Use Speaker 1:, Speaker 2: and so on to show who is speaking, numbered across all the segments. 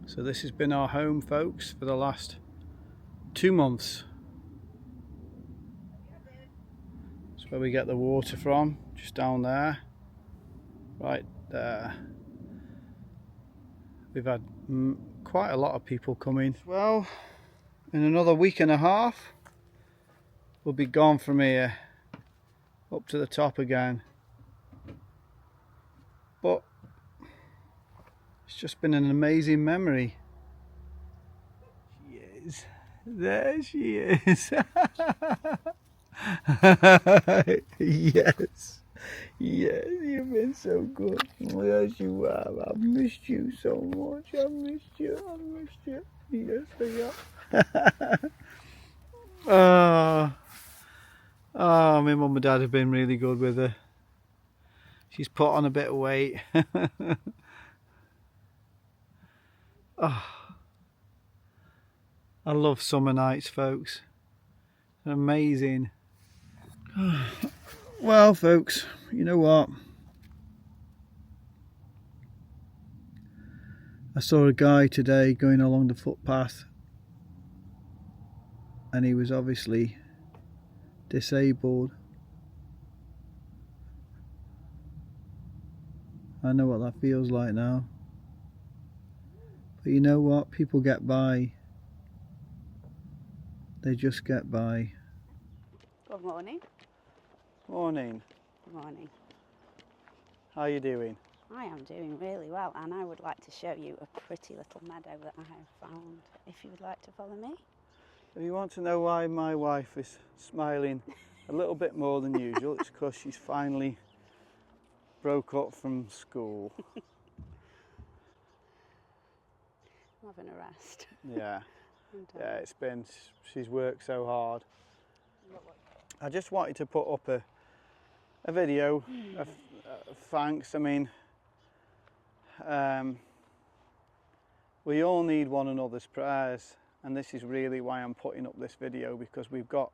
Speaker 1: So this has been our home, folks, for the last 2 months. That's where we get the water from, just down there, right there. We've had quite a lot of people coming. Well, in another week and a half, we'll be gone from here, up to the top again. But it's just been an amazing memory. She is. There she is. Yes. Yes, you've been so good. Yes, you have. I've missed you so much. I've missed you. I've missed you. Yes, I have. Oh, my mum and dad have been really good with her. She's put on a bit of weight. Oh, I love summer nights, folks. Amazing. Well, folks, you know what? I saw a guy today going along the footpath, and he was obviously disabled. I know what that feels like now. But you know what? People get by. They just get by.
Speaker 2: Good morning.
Speaker 1: Morning.
Speaker 2: Good morning.
Speaker 1: How are you doing?
Speaker 2: I am doing really well, and I would like to show you a pretty little meadow that I have found, if you would like to follow me.
Speaker 1: If you want to know why my wife is smiling a little bit more than usual, it's because she's finally broke up from school.
Speaker 2: I'm having a rest.
Speaker 1: Yeah. Yeah, she's worked so hard. I just wanted to put up a video of thanks. I mean, we all need one another's prayers, and this is really why I'm putting up this video, because we've got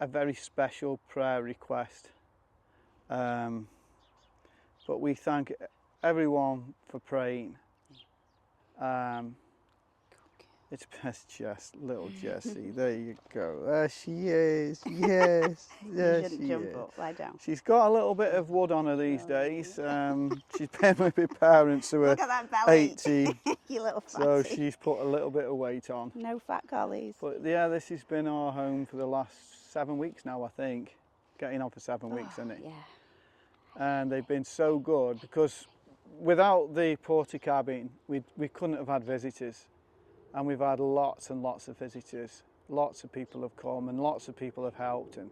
Speaker 1: a very special prayer request. But we thank everyone for praying. It's best little Jessie. There you go. There she is. Yes. There
Speaker 2: You shouldn't jump up. Lie down.
Speaker 1: She's got a little bit of wood on her these days. She's been with her parents who are 80.
Speaker 2: You little fatty.
Speaker 1: So she's put a little bit of weight on.
Speaker 2: No fat collies.
Speaker 1: But yeah, this has been our home for the last 7 weeks now, I think. Getting on for 7 weeks, isn't it?
Speaker 2: Yeah.
Speaker 1: And they've been so good, because without the porta cabin, we couldn't have had visitors. And we've had lots and lots of visitors. Lots of people have come and lots of people have helped, and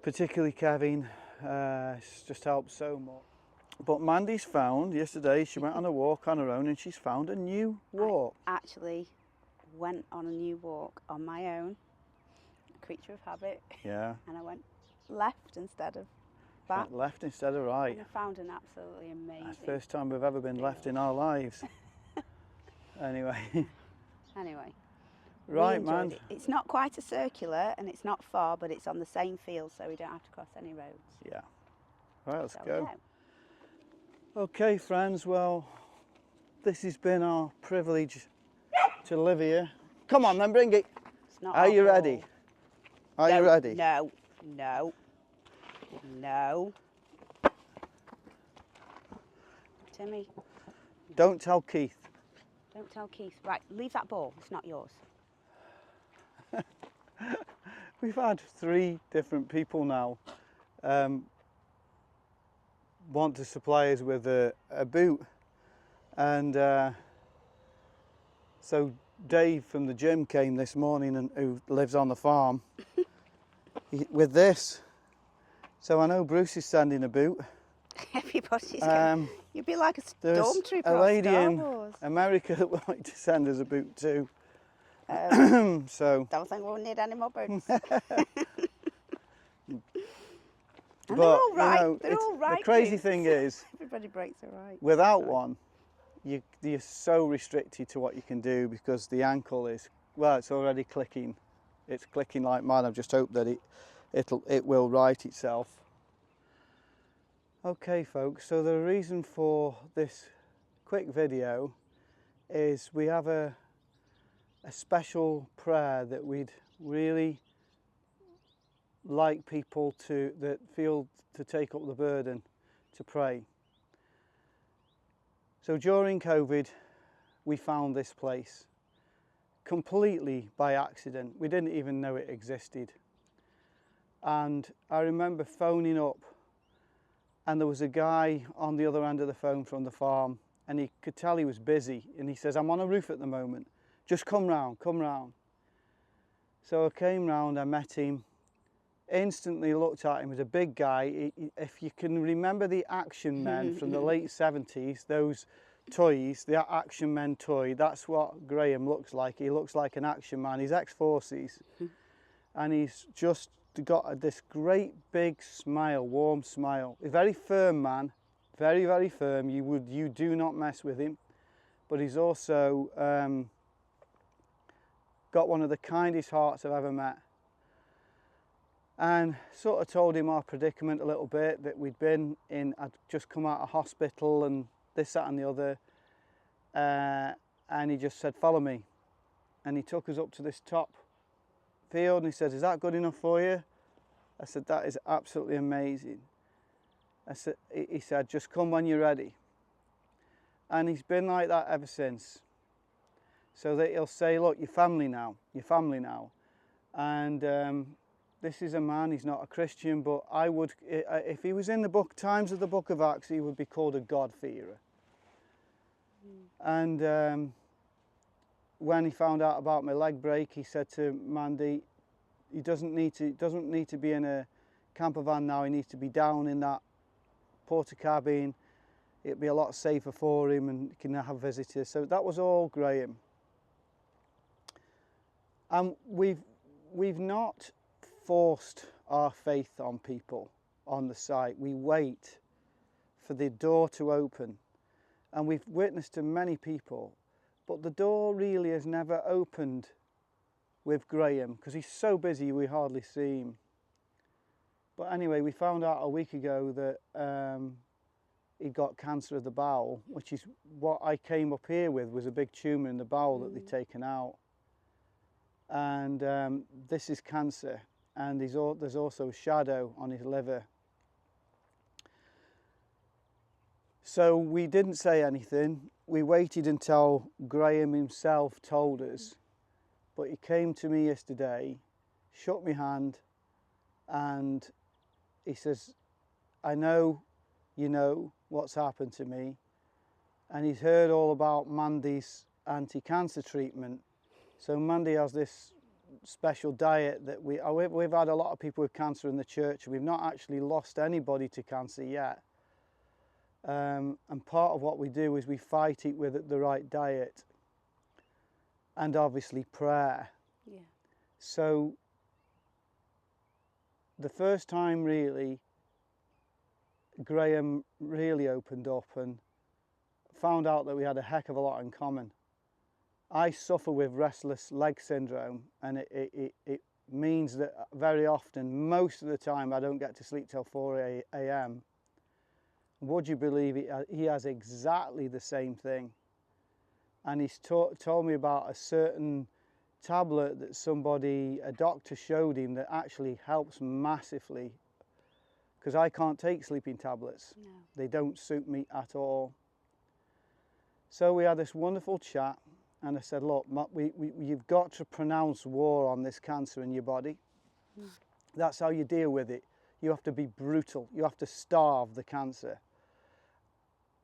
Speaker 1: particularly Kevin, it's just helped so much. But Mandy's found, yesterday she went on a walk on her own, and she's found a new walk.
Speaker 2: I actually went on a new walk on my own, a creature of habit.
Speaker 1: Yeah.
Speaker 2: And I went left instead of back.
Speaker 1: Went left instead of right.
Speaker 2: And I found an absolutely amazing.
Speaker 1: That's the first time we've ever been left in our lives. Anyway. Right, man.
Speaker 2: It's not quite a circular and it's not far, but it's on the same field, so we don't have to cross any roads.
Speaker 1: Yeah. Right, let's
Speaker 2: So
Speaker 1: go. Okay, friends, well, this has been our privilege to live here. Come on then, bring it.
Speaker 2: It's not
Speaker 1: Are you
Speaker 2: all.
Speaker 1: ready? Are you ready?
Speaker 2: No, no, no. Timmy.
Speaker 1: Don't tell Keith.
Speaker 2: Don't tell Keith. Right, leave that ball. It's not yours.
Speaker 1: We've had 3 different people now want to supply us with a boot, and so Dave from the gym came this morning, and who lives on the farm, with this. So I know Bruce is sending a boot.
Speaker 2: Everybody's going. You'd be like a stormtrooper.
Speaker 1: There's a lady in America that would like to send us a boot too. So
Speaker 2: don't think we'll need any more boots.
Speaker 1: But
Speaker 2: they're all right.
Speaker 1: you know,
Speaker 2: They're all right.
Speaker 1: the crazy
Speaker 2: boots.
Speaker 1: thing is,
Speaker 2: everybody breaks it right.
Speaker 1: without one, you're so restricted to what you can do, because the ankle is, well, it's already clicking. It's clicking like mine. I've just hoped that it will right itself. Okay, folks. So the reason for this quick video is we have a special prayer that we'd really like people that feel to take up the burden to pray. So during COVID, we found this place completely by accident. We didn't even know it existed. And I remember phoning up, and there was a guy on the other end of the phone from the farm, and he could tell he was busy, and he says, "I'm on a roof at the moment, just come round." So I came round, I met him, instantly looked at him. He was a big guy. If you can remember the Action Men from the late 70s, those toys, the Action Men toy, that's what Graham looks like. He looks like an action man. He's ex-forces, and he's just got this great big smile, warm smile. A very firm man, very, very firm. You do not mess with him. But he's also got one of the kindest hearts I've ever met. And sort of told him our predicament a little bit, that we'd been in, I'd just come out of hospital and this, that and the other. And he just said, "Follow me." And he took us up to this top field and he said, "Is that good enough for you?" I said, "That is absolutely amazing." He said, "Just come when you're ready." And he's been like that ever since. So that he'll say, "Look, you're family now, you're family now." And this is a man, he's not a Christian, but I would, if he was in the times of the book of Acts, he would be called a God-fearer. And when he found out about my leg break, he said to Mandy, he doesn't need to be in a camper van now. He needs to be down in that porter cabin. It'd be a lot safer for him, and he can have visitors. So that was all Graham. And we've not forced our faith on people on the site. We wait for the door to open, and we've witnessed to many people, but the door really has never opened with Graham because he's so busy we hardly see him. But anyway, we found out a week ago that he got cancer of the bowel, which is what I came up here with, was a big tumour in the bowel that they'd taken out. And this is cancer, and there's also a shadow on his liver. So we didn't say anything. We waited until Graham himself told us. But he came to me yesterday, shook my hand, and he says, "I know you know what's happened to me." And he's heard all about Mandy's anti-cancer treatment. So Mandy has this special diet that we've had a lot of people with cancer in the church. We've not actually lost anybody to cancer yet. And part of what we do is we fight it with the right diet. And obviously prayer.
Speaker 2: Yeah.
Speaker 1: So the first time really, Graham really opened up and found out that we had a heck of a lot in common. I suffer with restless leg syndrome, and it means that very often, most of the time, I don't get to sleep till 4 a.m. Would you believe it? He has exactly the same thing. And he's told me about a certain tablet that a doctor showed him that actually helps massively, because I can't take sleeping tablets.
Speaker 2: No.
Speaker 1: They don't suit me at all. So we had this wonderful chat, and I said, "Look, you've got to pronounce war on this cancer in your body. That's how you deal with it. You have to be brutal. You have to starve the cancer."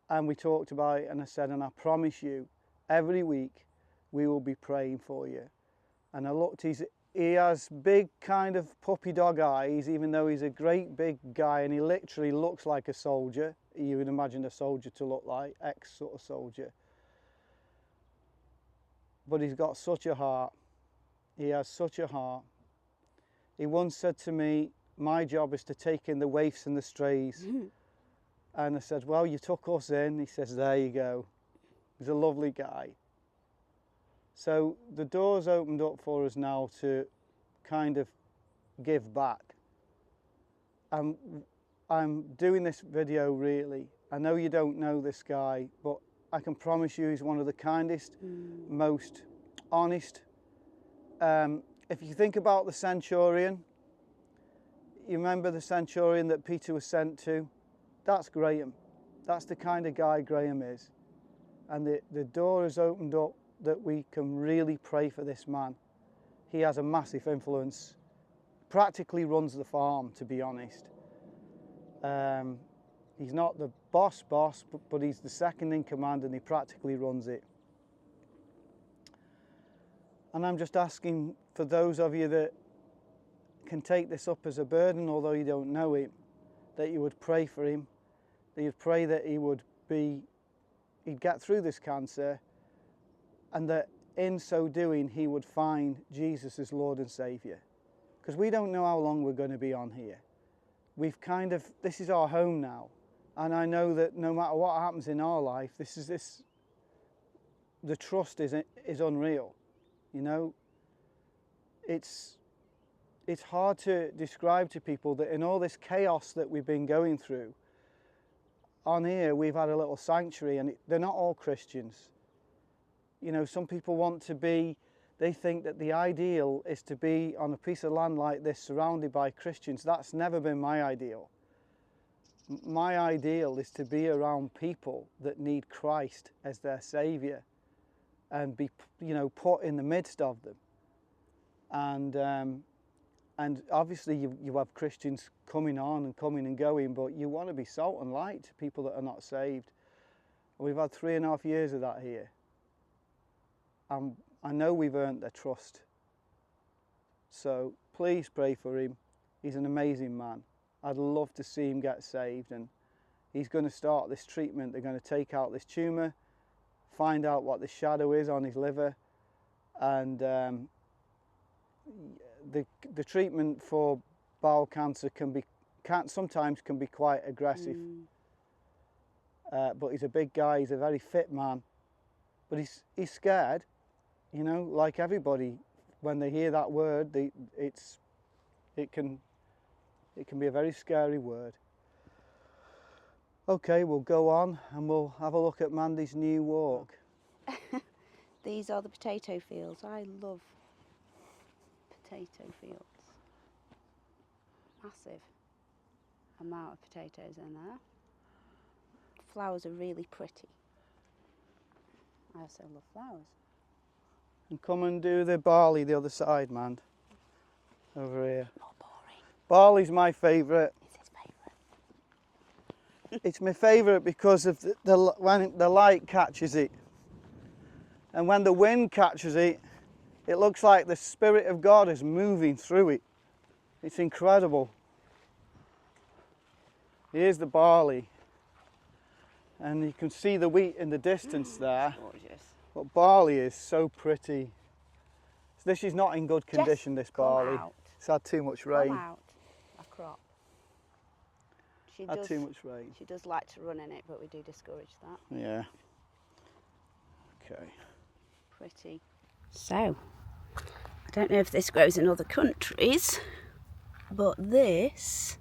Speaker 1: And we talked about it, and I said, "And I promise you, every week we will be praying for you." And I looked, he has big kind of puppy dog eyes, even though he's a great big guy, and he literally looks like a soldier. You would imagine a soldier to look like, ex-sort of soldier. But he's got such a heart. He has such a heart. He once said to me, "My job is to take in the waifs and the strays." And I said, "Well, you took us in." He says, "There you go." He's a lovely guy. So the door's opened up for us now to kind of give back. I'm doing this video really. I know you don't know this guy, but I can promise you he's one of the kindest, most honest. If you think about the Centurion, you remember the Centurion that Peter was sent to? That's Graham. That's the kind of guy Graham is. And the door has opened up that we can really pray for this man. He has a massive influence. Practically runs the farm, to be honest. He's not the boss, but he's the second in command, and he practically runs it. And I'm just asking for those of you that can take this up as a burden, although you don't know him, that you would pray for him, that you'd pray that he'd get through this cancer, and that in so doing he would find Jesus as Lord and Saviour. Because we don't know how long we're going to be on here. This is our home now. And I know that no matter what happens in our life, the trust is unreal. You know, it's hard to describe to people that in all this chaos that we've been going through, on here we've had a little sanctuary, and they're not all Christians. You know, some people they think that the ideal is to be on a piece of land like this surrounded by Christians. That's never been my ideal. My ideal is to be around people that need Christ as their Saviour and be, put in the midst of them. And obviously you have Christians coming on and coming and going, but you want to be salt and light to people that are not saved. And we've had 3.5 years of that here. And I know we've earned their trust. So please pray for him. He's an amazing man. I'd love to see him get saved, and he's going to start this treatment. They're going to take out this tumour, find out what the shadow is on his liver, and the treatment for bowel cancer sometimes can be quite aggressive. But he's a big guy. He's a very fit man, but he's scared. You know, like everybody, when they hear that word, it can be a very scary word. Okay, we'll go on and we'll have a look at Mandy's new walk.
Speaker 2: These are the potato fields. I love potato fields. Massive amount of potatoes in there. Flowers are really pretty. I also love flowers.
Speaker 1: And come and do the barley the other side, man. Over here.
Speaker 2: More boring.
Speaker 1: Barley's my favourite.
Speaker 2: It's his favourite.
Speaker 1: It's my favourite because of when the light catches it. And when the wind catches it, it looks like the Spirit of God is moving through it. It's incredible. Here's the barley. And you can see the wheat in the distance there.
Speaker 2: Gorgeous.
Speaker 1: But barley is so pretty. This is not in good condition,
Speaker 2: Jess,
Speaker 1: this barley.
Speaker 2: out.
Speaker 1: It's had too much rain.
Speaker 2: Come out. A crop.
Speaker 1: Too much rain.
Speaker 2: She does like to run in it, but we do discourage that.
Speaker 1: Yeah. Okay.
Speaker 2: Pretty. So, I don't know if this grows in other countries, but this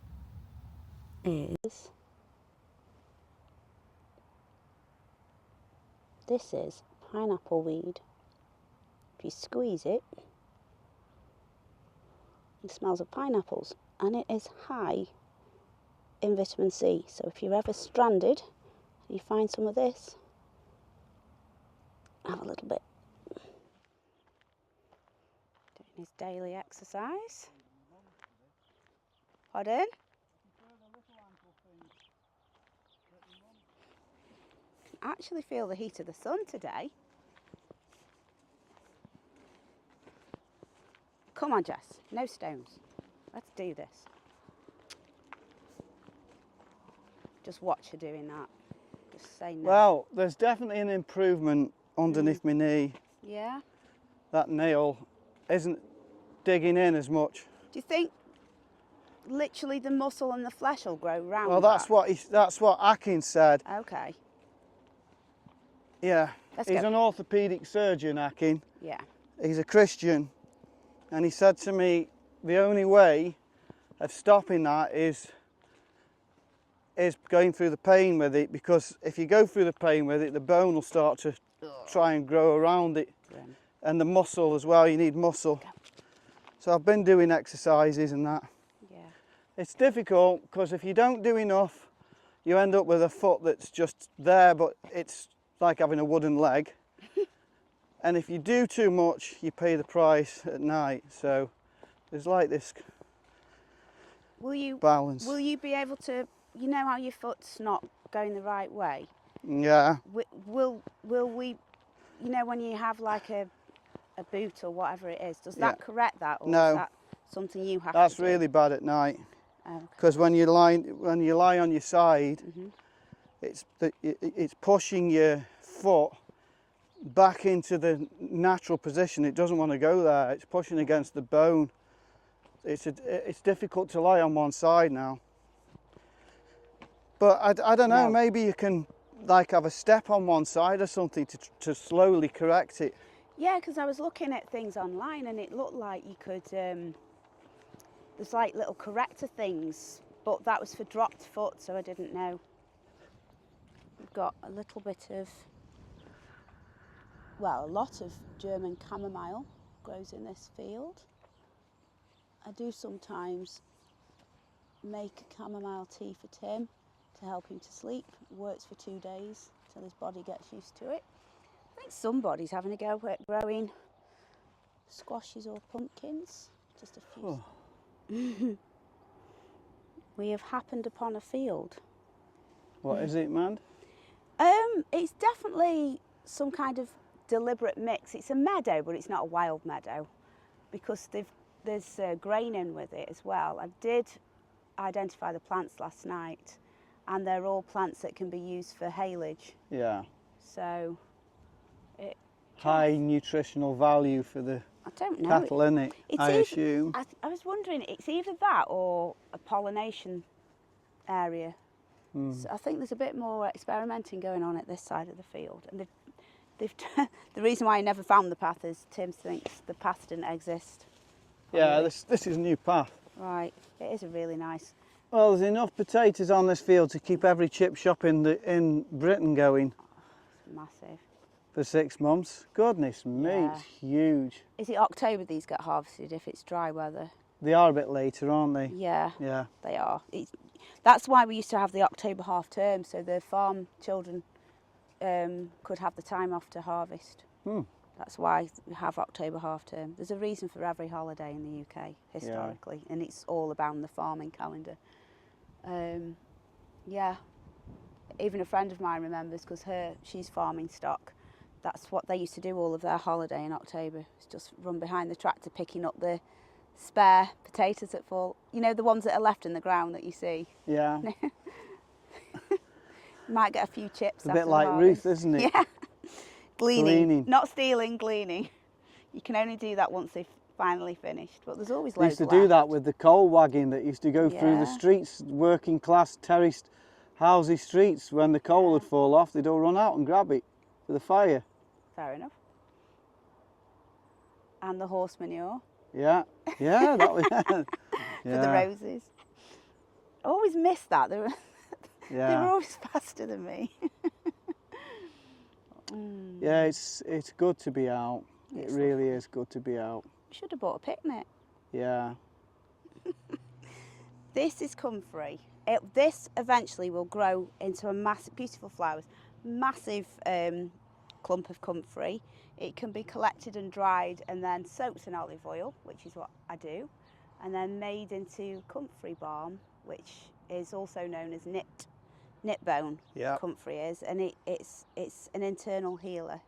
Speaker 2: is pineapple weed. If you squeeze it, it smells of pineapples, and it is high in vitamin C. So if you're ever stranded, you find some of this, have a little bit. Doing his daily exercise. Pardon? I actually feel the heat of the sun today. Come on, Jess, no stones. Let's do this. Just watch her doing that. Just say no.
Speaker 1: Well, there's definitely an improvement underneath my knee.
Speaker 2: Yeah?
Speaker 1: That nail isn't digging in as much.
Speaker 2: Do you think literally the muscle and the flesh will grow round?
Speaker 1: Well, that's what Atkins said.
Speaker 2: Okay.
Speaker 1: Yeah.
Speaker 2: Let's
Speaker 1: He's
Speaker 2: go.
Speaker 1: an orthopaedic surgeon, Akin.
Speaker 2: Yeah.
Speaker 1: He's a Christian. And he said to me, the only way of stopping that is, is going through the pain with it, because if you go through the pain with it, the bone will start to try and grow around it.
Speaker 2: Grim.
Speaker 1: And the muscle as well, you need muscle. So I've been doing exercises and that.
Speaker 2: Yeah.
Speaker 1: It's difficult because if you don't do enough, you end up with a foot that's just there, but it's like having a wooden leg. And if you do too much, you pay the price at night. So there's like this balance.
Speaker 2: Will you be able to, you know how your foot's not going the right way?
Speaker 1: Yeah.
Speaker 2: Will we, you know, when you have like a boot or whatever it is, does that correct that, or
Speaker 1: No.
Speaker 2: is that something you have
Speaker 1: That's
Speaker 2: to do?
Speaker 1: really bad at night. Because
Speaker 2: Okay.
Speaker 1: when you lie on your side, it's pushing your foot back into the natural position. It doesn't want to go there. It's pushing against the bone. It's difficult to lie on one side now. But I don't know.
Speaker 2: No.
Speaker 1: Maybe you can like have a step on one side or something to slowly correct it.
Speaker 2: Yeah, because I was looking at things online and it looked like you could, there's like little corrector things, but that was for dropped foot, so I didn't know. We've got a little bit of, well, a lot of German chamomile grows in this field. I do sometimes make a chamomile tea for Tim to help him to sleep. It works for 2 days till his body gets used to it. I think somebody's having a go at growing squashes or pumpkins. Just a few.
Speaker 1: Oh.
Speaker 2: We have happened upon a field.
Speaker 1: What is it, man?
Speaker 2: It's definitely some kind of deliberate mix. It's a meadow, but it's not a wild meadow because there's grain in with it as well. I did identify the plants last night, and they're all plants that can be used for haylage.
Speaker 1: Yeah.
Speaker 2: So,
Speaker 1: high nutritional value for the
Speaker 2: I don't know.
Speaker 1: cattle, isn't it? I assume.
Speaker 2: I was wondering, it's either that or a pollination area. So I think there's a bit more experimenting going on at this side of the field. And they've the reason why I never found the path is Tim thinks the path didn't exist.
Speaker 1: Yeah, this is a new path.
Speaker 2: Right, it is a really nice.
Speaker 1: Well, there's enough potatoes on this field to keep every chip shop in Britain going.
Speaker 2: It's massive.
Speaker 1: For 6 months. Goodness me,
Speaker 2: Yeah.
Speaker 1: it's huge.
Speaker 2: Is it October these get harvested if it's dry weather?
Speaker 1: They are a bit later, aren't they?
Speaker 2: Yeah,
Speaker 1: Yeah.
Speaker 2: they are. That's why we used to have the October half term, so the farm children could have the time off to harvest. That's why we have October half term. There's a reason for every holiday in the UK historically, and it's all about the farming calendar. Yeah, even a friend of mine remembers because she's farming stock. That's what they used to do all of their holiday in October. It's just run behind the tractor picking up the spare potatoes that fall. You know, the ones that are left in the ground that you see.
Speaker 1: Yeah.
Speaker 2: Might get a few chips.
Speaker 1: It's a bit like Ruth, isn't it?
Speaker 2: Yeah. Gleaning.
Speaker 1: Gleaning.
Speaker 2: Not stealing, gleaning. You can only do that once they've finally finished, but there's always
Speaker 1: They
Speaker 2: loads
Speaker 1: used to
Speaker 2: left.
Speaker 1: do that with the coal wagon that used to go through the
Speaker 2: Yeah.
Speaker 1: streets, working class, terraced, housey streets. When the coal would fall off, they'd all run out and grab it for the fire.
Speaker 2: Fair enough. And the horse manure
Speaker 1: Yeah, yeah, that was.
Speaker 2: for the roses. I always miss that. They were always faster than me.
Speaker 1: Yeah, it's good to be out. It
Speaker 2: It's
Speaker 1: really is good to be out.
Speaker 2: Should have bought a picnic.
Speaker 1: Yeah.
Speaker 2: This is comfrey. This eventually will grow into a massive, beautiful flowers, massive clump of comfrey. It can be collected and dried and then soaked in olive oil, which is what I do, and then made into comfrey balm, which is also known as nip bone.
Speaker 1: Yeah.
Speaker 2: Comfrey is, and it's an internal healer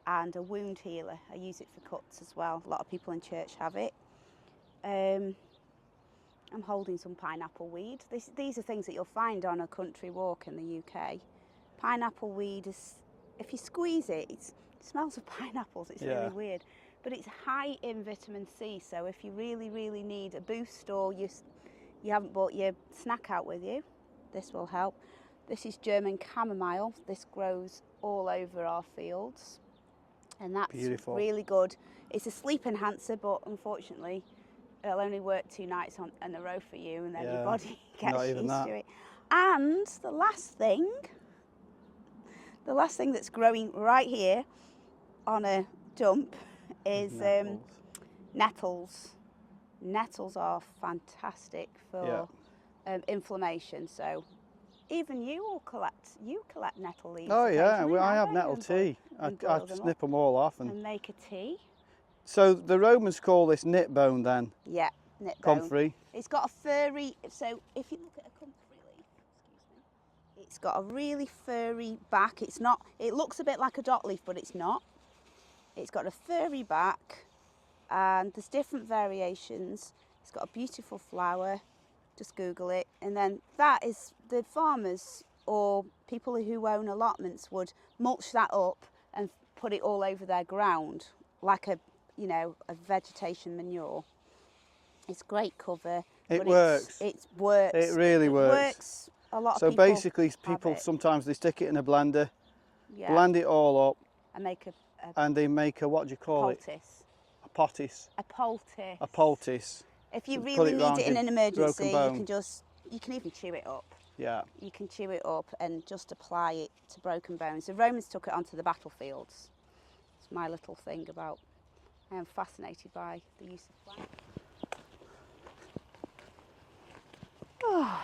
Speaker 2: and a wound healer. I use it for cuts as well. A lot of people in church have it. I'm holding some pineapple weed. These are things that you'll find on a country walk in the UK. Pineapple weed is, if you squeeze it, it smells of pineapples. It's really weird, but it's high in vitamin C. So if you really, really need a boost, or you haven't brought your snack out with you, this will help. This is German chamomile. This grows all over our fields, and that's
Speaker 1: beautiful.
Speaker 2: Really good. It's a sleep enhancer, but unfortunately, it'll only work 2 nights in a row for you, and then your body gets used to it. And the last thing that's growing right here on a dump is nettles. Nettles are fantastic for inflammation. So even you will collect nettle leaves.
Speaker 1: Oh yeah,
Speaker 2: well,
Speaker 1: I have nettle tea. I snip them all off
Speaker 2: and make a tea.
Speaker 1: So the Romans call this knit bone then?
Speaker 2: Yeah, knit bone.
Speaker 1: Comfrey.
Speaker 2: It's got a furry, so if you look at a comfrey leaf, excuse me, it's got a really furry back. It's not, it looks a bit like a dot leaf, but it's not. It's got a furry back, and there's different variations. It's got a beautiful flower, just Google it. And then that is, the farmers or people who own allotments would mulch that up and put it all over their ground, like a, you know, a vegetation manure. It's great cover.
Speaker 1: It works.
Speaker 2: It works.
Speaker 1: It really works.
Speaker 2: It works. A lot of
Speaker 1: people. So basically, people
Speaker 2: it.
Speaker 1: sometimes they stick it in a blender, blend it all up,
Speaker 2: and make
Speaker 1: and they make a, what do you call it? A poultice.
Speaker 2: A poultice.
Speaker 1: A poultice.
Speaker 2: If you really need it in an emergency, you can even chew it up.
Speaker 1: Yeah. You
Speaker 2: can chew it up and just apply it to broken bones. The Romans took it onto the battlefields. It's my little thing about. I am fascinated by the use of plants. Oh.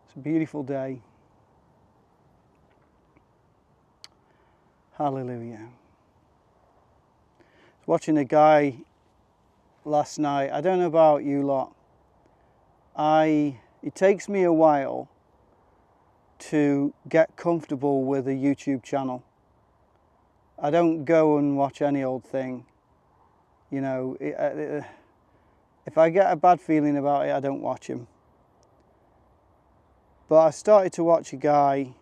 Speaker 1: It's a beautiful day. Hallelujah. I was watching a guy last night. I don't know about you lot. It takes me a while to get comfortable with a YouTube channel. I don't go and watch any old thing. You know, if I get a bad feeling about it, I don't watch him. But I started to watch a guy,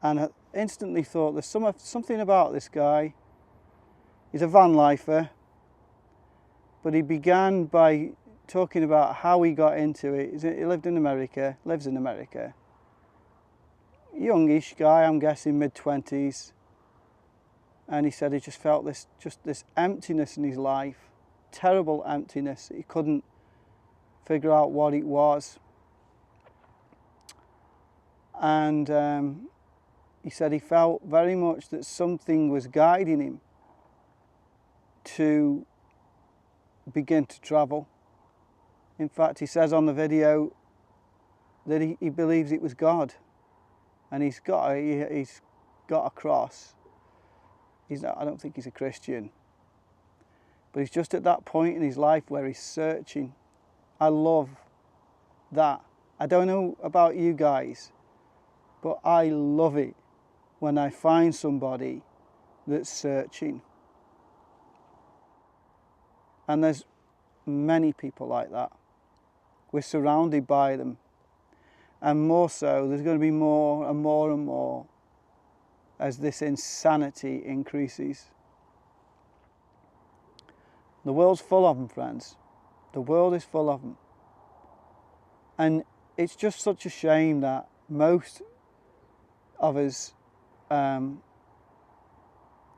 Speaker 1: and I instantly thought, there's something about this guy. He's a van lifer, but he began by talking about how he got into it. He lived in America, lives in America. Youngish guy, I'm guessing mid-20s. And he said he just felt this emptiness in his life, terrible emptiness. He couldn't figure out what it was. And he said he felt very much that something was guiding him to begin to travel. In fact, he says on the video that he believes it was God, and he's got a cross. I don't think he's a Christian, but he's just at that point in his life where he's searching. I love that. I don't know about you guys, but I love it when I find somebody that's searching. And there's many people like that. We're surrounded by them. And more so, there's going to be more and more and more as this insanity increases. The world's full of them, friends. The world is full of them. And it's just such a shame that most of us,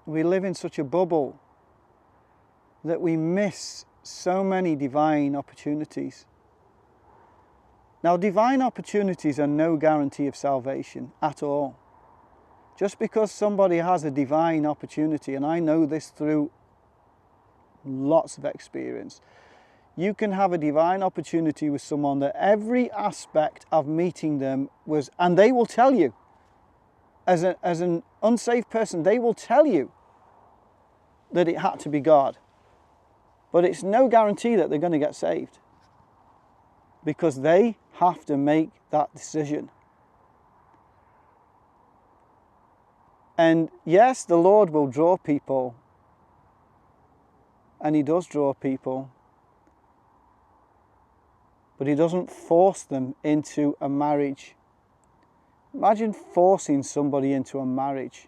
Speaker 1: we live in such a bubble that we miss so many divine opportunities. Now, divine opportunities are no guarantee of salvation at all. Just because somebody has a divine opportunity, and I know this through lots of experience, you can have a divine opportunity with someone that every aspect of meeting them was, and they will tell you, as an unsaved person, they will tell you that it had to be God. But it's no guarantee that they're going to get saved, because they have to make that decision. And yes, the Lord will draw people, and he does draw people, but he doesn't force them into a marriage. Imagine forcing somebody into a marriage,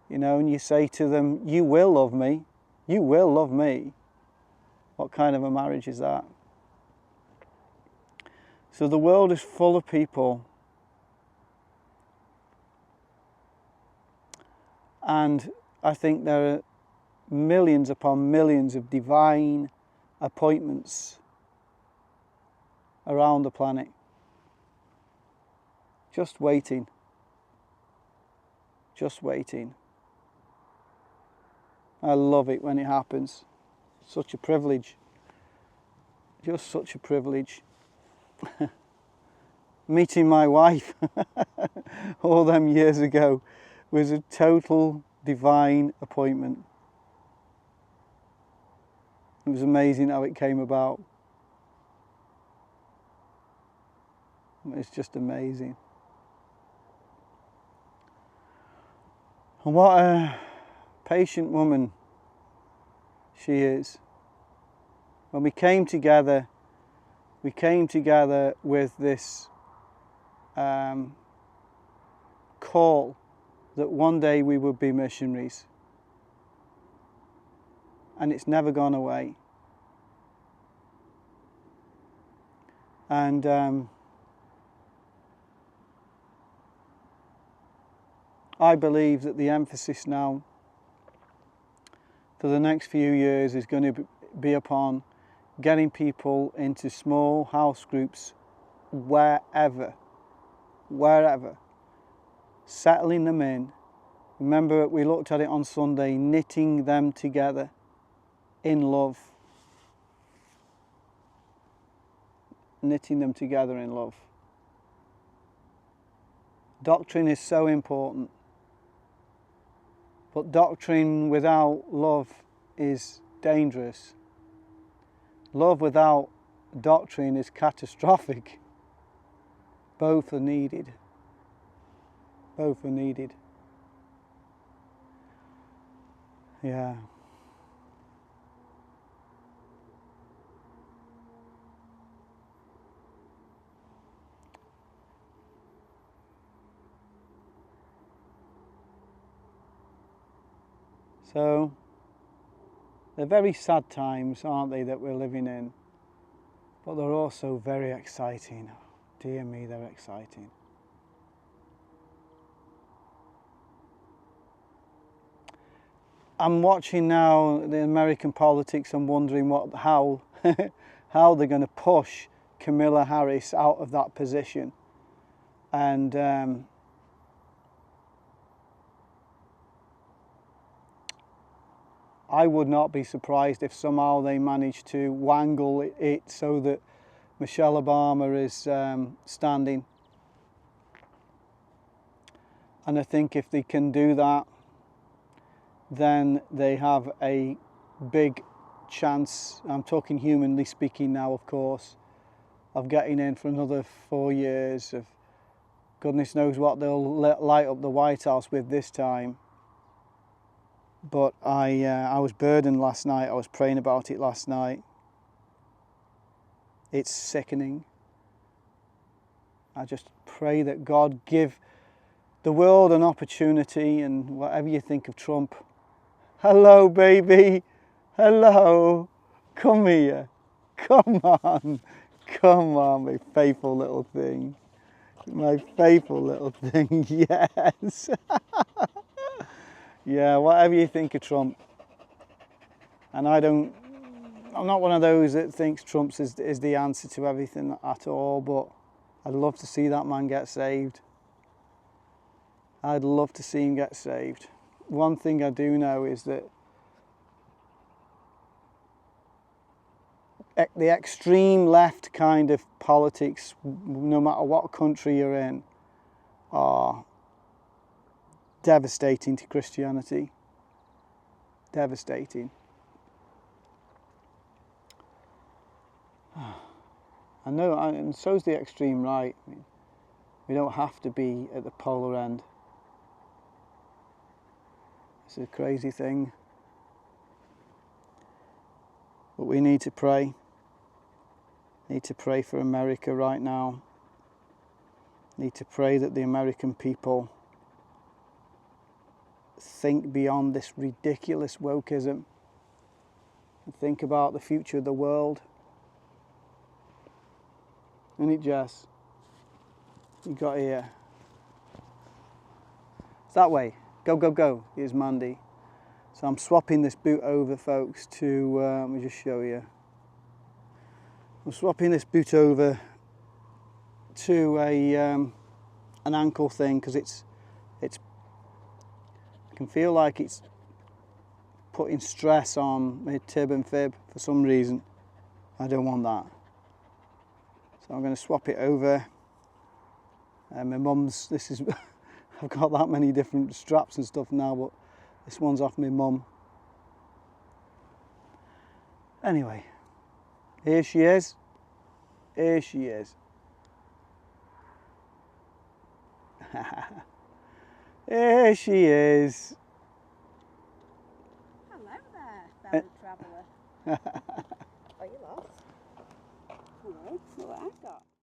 Speaker 1: you know, and you say to them, you will love me, you will love me. What kind of a marriage is that? So the world is full of people And I think there are millions upon millions of divine appointments around the planet, just waiting, just waiting. I love it when it happens. Such a privilege, just such a privilege. Meeting my wife all them years ago was a total divine appointment. It was amazing how it came about. It's just amazing. And what a patient woman she is. When we came together with this call that one day we would be missionaries. And it's never gone away. And I believe that the emphasis now for the next few years is going to be upon getting people into small house groups wherever, settling them in. Remember, we looked at it on Sunday, knitting them together in love. Knitting them together in love. Doctrine is so important, but doctrine without love is dangerous. Love without doctrine is catastrophic. Both are needed. Both are needed. Yeah. So, they're very sad times, aren't they, that we're living in? But they're also very exciting. Dear me, they're exciting. I'm watching now the American politics and wondering how how they're going to push Kamala Harris out of that position. And I would not be surprised if somehow they manage to wangle it so that Michelle Obama is standing. And I think if they can do that, then they have a big chance, I'm talking humanly speaking now, of course, of getting in for another 4 years of goodness knows what they'll light up the White House with this time. But I was burdened last night. I was praying about it last night. It's sickening. I just pray that God give the world an opportunity, and whatever you think of Trump, hello baby, hello, come here, come on, my faithful little thing, yes. Yeah, whatever you think of Trump, and I'm not one of those that thinks Trump is the answer to everything at all, but I'd love to see that man get saved. I'd love to see him get saved. One thing I do know is that the extreme left kind of politics, no matter what country you're in, are devastating to Christianity. Devastating. I know, and so's the extreme right. I mean, we don't have to be at the polar end. It's a crazy thing. But we need to pray. Need to pray for America right now. Need to pray that the American people think beyond this ridiculous wokeism and think about the future of the world. Isn't it, Jess? You got here. It's that way. Go, go, go. Here's Mandy. So I'm swapping this boot over, folks, to, let me just show you. I'm swapping this boot over to an ankle thing because I can feel like it's putting stress on my tib and fib for some reason. I don't want that. So I'm going to swap it over. My mum's, this is, I've got that many different straps and stuff now, but this one's off my mum. Anyway, here she is. Here she is. Here she is.
Speaker 2: Hello there, fellow traveller. Are you lost? Hello, look what I've got.